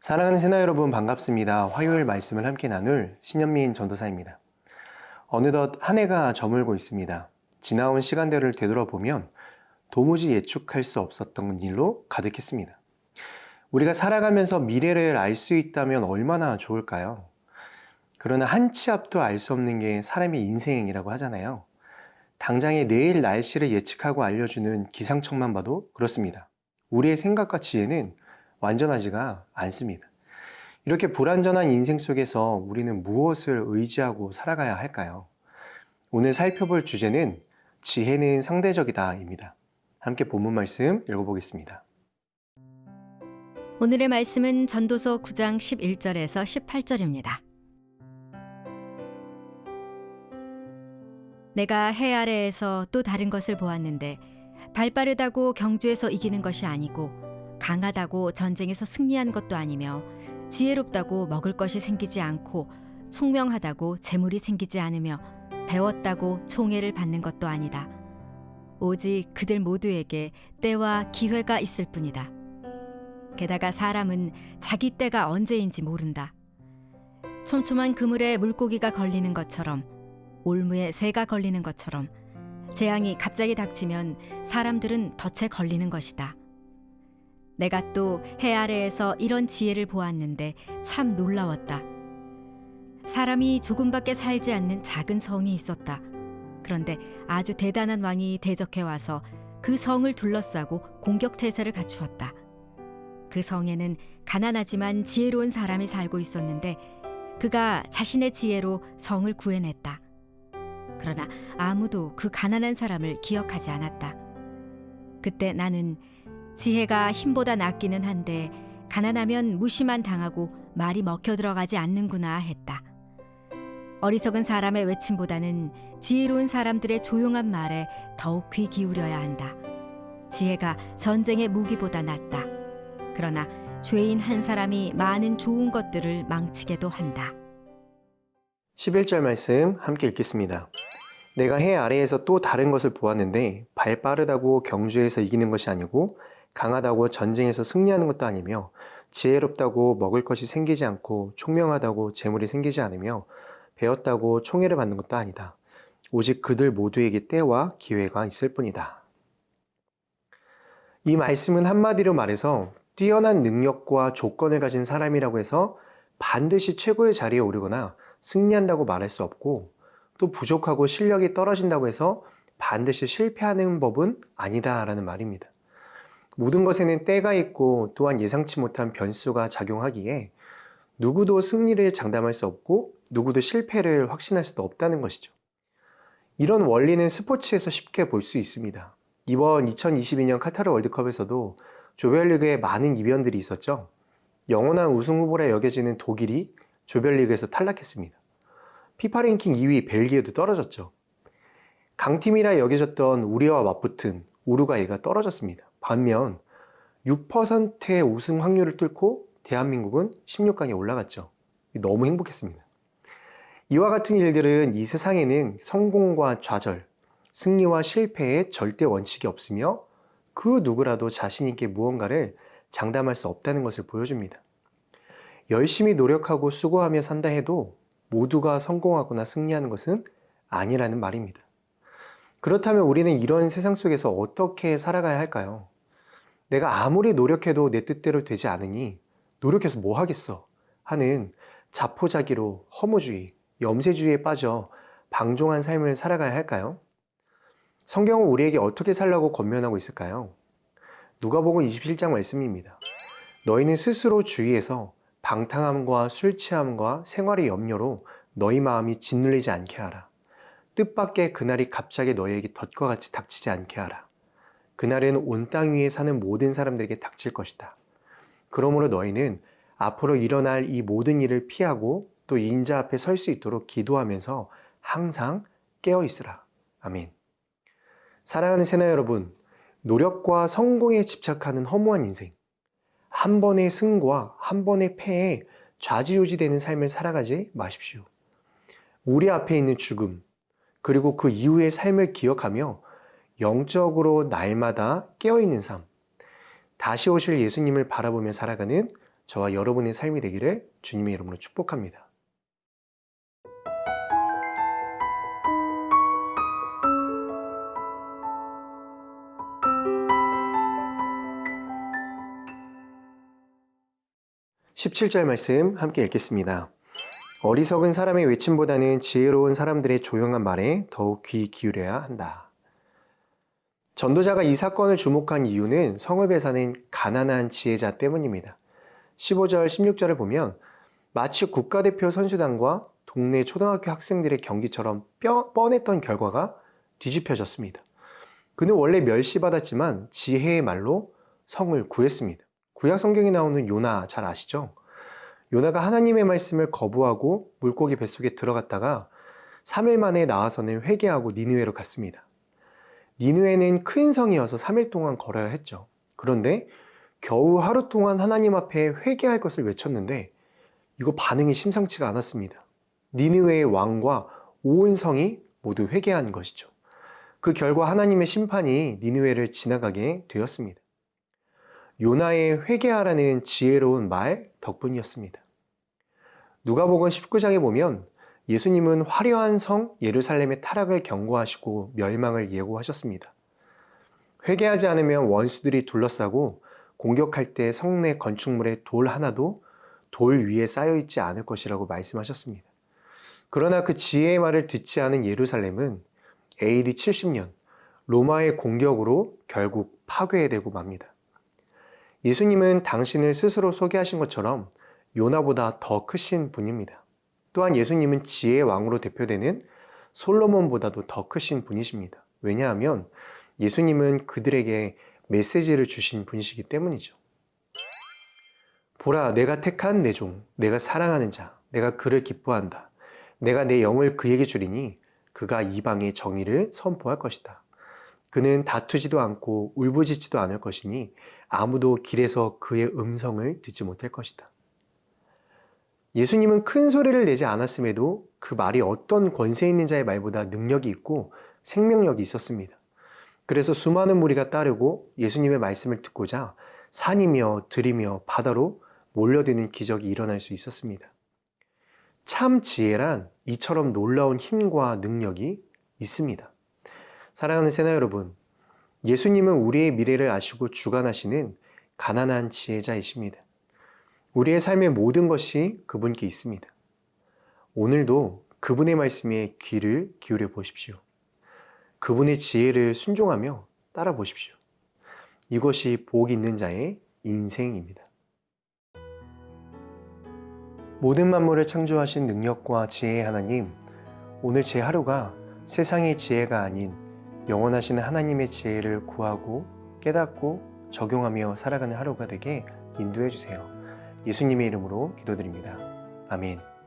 사랑하는 새나 여러분 반갑습니다. 화요일 말씀을 함께 나눌 신현민 전도사입니다. 어느덧 한 해가 저물고 있습니다. 지나온 시간들을 되돌아보면 도무지 예측할 수 없었던 일로 가득했습니다. 우리가 살아가면서 미래를 알 수 있다면 얼마나 좋을까요? 그러나 한 치 앞도 알 수 없는 게 사람의 인생이라고 하잖아요. 당장의 내일 날씨를 예측하고 알려주는 기상청만 봐도 그렇습니다. 우리의 생각과 지혜는 완전하지가 않습니다. 이렇게 불완전한 인생 속에서 우리는 무엇을 의지하고 살아가야 할까요? 오늘 살펴볼 주제는 지혜는 상대적이다입니다. 함께 본문 말씀 읽어보겠습니다. 오늘의 말씀은 전도서 9장 11절에서 18절입니다. 내가 해 아래에서 또 다른 것을 보았는데 발빠르다고 경주에서 이기는 것이 아니고 강하다고 전쟁에서 승리한 것도 아니며 지혜롭다고 먹을 것이 생기지 않고 총명하다고 재물이 생기지 않으며 배웠다고 총애를 받는 것도 아니다. 오직 그들 모두에게 때와 기회가 있을 뿐이다. 게다가 사람은 자기 때가 언제인지 모른다. 촘촘한 그물에 물고기가 걸리는 것처럼 올무에 새가 걸리는 것처럼 재앙이 갑자기 닥치면 사람들은 덫에 걸리는 것이다. 내가 또 해 아래에서 이런 지혜를 보았는데 참 놀라웠다. 사람이 조금밖에 살지 않는 작은 성이 있었다. 그런데 아주 대단한 왕이 대적해 와서 그 성을 둘러싸고 공격태세를 갖추었다. 그 성에는 가난하지만 지혜로운 사람이 살고 있었는데 그가 자신의 지혜로 성을 구해냈다. 그러나 아무도 그 가난한 사람을 기억하지 않았다. 그때 나는 지혜가 힘보다 낫기는 한데 가난하면 무시만 당하고 말이 먹혀 들어가지 않는구나 했다. 어리석은 사람의 외침보다는 지혜로운 사람들의 조용한 말에 더욱 귀 기울여야 한다. 지혜가 전쟁의 무기보다 낫다. 그러나 죄인 한 사람이 많은 좋은 것들을 망치게도 한다. 11절 말씀 함께 읽겠습니다. 내가 해 아래에서 또 다른 것을 보았는데 발 빠르다고 경주에서 이기는 것이 아니고 강하다고 전쟁에서 승리하는 것도 아니며 지혜롭다고 먹을 것이 생기지 않고 총명하다고 재물이 생기지 않으며 배웠다고 총애를 받는 것도 아니다. 오직 그들 모두에게 때와 기회가 있을 뿐이다. 이 말씀은 한마디로 말해서 뛰어난 능력과 조건을 가진 사람이라고 해서 반드시 최고의 자리에 오르거나 승리한다고 말할 수 없고 또 부족하고 실력이 떨어진다고 해서 반드시 실패하는 법은 아니다라는 말입니다. 모든 것에는 때가 있고 또한 예상치 못한 변수가 작용하기에 누구도 승리를 장담할 수 없고 누구도 실패를 확신할 수도 없다는 것이죠. 이런 원리는 스포츠에서 쉽게 볼 수 있습니다. 이번 2022년 카타르 월드컵에서도 조별리그에 많은 이변들이 있었죠. 영원한 우승 후보라 여겨지는 독일이 조별리그에서 탈락했습니다. 피파 랭킹 2위 벨기에도 떨어졌죠. 강팀이라 여겨졌던 우리와 맞붙은 우루과이가 떨어졌습니다. 반면 6%의 우승 확률을 뚫고 대한민국은 16강에 올라갔죠. 너무 행복했습니다. 이와 같은 일들은 이 세상에는 성공과 좌절, 승리와 실패에 절대 원칙이 없으며 그 누구라도 자신 있게 무언가를 장담할 수 없다는 것을 보여줍니다. 열심히 노력하고 수고하며 산다 해도 모두가 성공하거나 승리하는 것은 아니라는 말입니다. 그렇다면 우리는 이런 세상 속에서 어떻게 살아가야 할까요? 내가 아무리 노력해도 내 뜻대로 되지 않으니 노력해서 뭐 하겠어? 하는 자포자기로 허무주의, 염세주의에 빠져 방종한 삶을 살아가야 할까요? 성경은 우리에게 어떻게 살라고 권면하고 있을까요? 누가복음 27장 말씀입니다. 너희는 스스로 주의해서 방탕함과 술 취함과 생활의 염려로 너희 마음이 짓눌리지 않게 하라. 뜻밖의 그날이 갑자기 너희에게 덫과 같이 닥치지 않게 하라. 그날은 온 땅 위에 사는 모든 사람들에게 닥칠 것이다. 그러므로 너희는 앞으로 일어날 이 모든 일을 피하고 또 인자 앞에 설 수 있도록 기도하면서 항상 깨어 있으라. 아멘. 사랑하는 새나 여러분, 노력과 성공에 집착하는 허무한 인생, 한 번의 승과 한 번의 패에 좌지우지되는 삶을 살아가지 마십시오. 우리 앞에 있는 죽음, 그리고 그 이후의 삶을 기억하며 영적으로 날마다 깨어있는 삶, 다시 오실 예수님을 바라보며 살아가는 저와 여러분의 삶이 되기를 주님의 이름으로 축복합니다. (17절) 말씀 함께 읽겠습니다. 어리석은 사람의 외침보다는 지혜로운 사람들의 조용한 말에 더욱 귀 기울여야 한다. 전도자가 이 사건을 주목한 이유는 성읍에 사는 가난한 지혜자 때문입니다. 15절, 16절을 보면 마치 국가대표 선수단과 동네 초등학교 학생들의 경기처럼 뻔했던 결과가 뒤집혀졌습니다. 그는 원래 멸시받았지만 지혜의 말로 성을 구했습니다. 구약 성경에 나오는 요나 잘 아시죠? 요나가 하나님의 말씀을 거부하고 물고기 뱃속에 들어갔다가 3일 만에 나와서는 회개하고 니느웨로 갔습니다. 니느웨는 큰 성이어서 3일 동안 걸어야 했죠. 그런데 겨우 하루 동안 하나님 앞에 회개할 것을 외쳤는데 이거 반응이 심상치가 않았습니다. 니느웨의 왕과 온 성이 모두 회개한 것이죠. 그 결과 하나님의 심판이 니느웨를 지나가게 되었습니다. 요나의 회개하라는 지혜로운 말 덕분이었습니다. 누가복음 19장에 보면 예수님은 화려한 성 예루살렘의 타락을 경고하시고 멸망을 예고하셨습니다. 회개하지 않으면 원수들이 둘러싸고 공격할 때 성내 건축물에 돌 하나도 돌 위에 쌓여있지 않을 것이라고 말씀하셨습니다. 그러나 그 지혜의 말을 듣지 않은 예루살렘은 AD 70년 로마의 공격으로 결국 파괴되고 맙니다. 예수님은 당신을 스스로 소개하신 것처럼 요나보다 더 크신 분입니다. 또한 예수님은 지혜의 왕으로 대표되는 솔로몬보다도 더 크신 분이십니다. 왜냐하면 예수님은 그들에게 메시지를 주신 분이시기 때문이죠. 보라, 내가 택한 내 종, 내가 사랑하는 자, 내가 그를 기뻐한다. 내가 내 영을 그에게 주리니 그가 이방의 정의를 선포할 것이다. 그는 다투지도 않고 울부짖지도 않을 것이니 아무도 길에서 그의 음성을 듣지 못할 것이다. 예수님은 큰 소리를 내지 않았음에도 그 말이 어떤 권세 있는 자의 말보다 능력이 있고 생명력이 있었습니다. 그래서 수많은 무리가 따르고 예수님의 말씀을 듣고자 산이며 들이며 바다로 몰려드는 기적이 일어날 수 있었습니다. 참 지혜란 이처럼 놀라운 힘과 능력이 있습니다. 사랑하는 새나 여러분, 예수님은 우리의 미래를 아시고 주관하시는 가난한 지혜자이십니다. 우리의 삶의 모든 것이 그분께 있습니다. 오늘도 그분의 말씀에 귀를 기울여 보십시오. 그분의 지혜를 순종하며 따라 보십시오. 이것이 복 있는 자의 인생입니다. 모든 만물을 창조하신 능력과 지혜의 하나님, 오늘 제 하루가 세상의 지혜가 아닌 영원하신 하나님의 지혜를 구하고 깨닫고 적용하며 살아가는 하루가 되게 인도해 주세요. 예수님의 이름으로 기도드립니다. 아멘.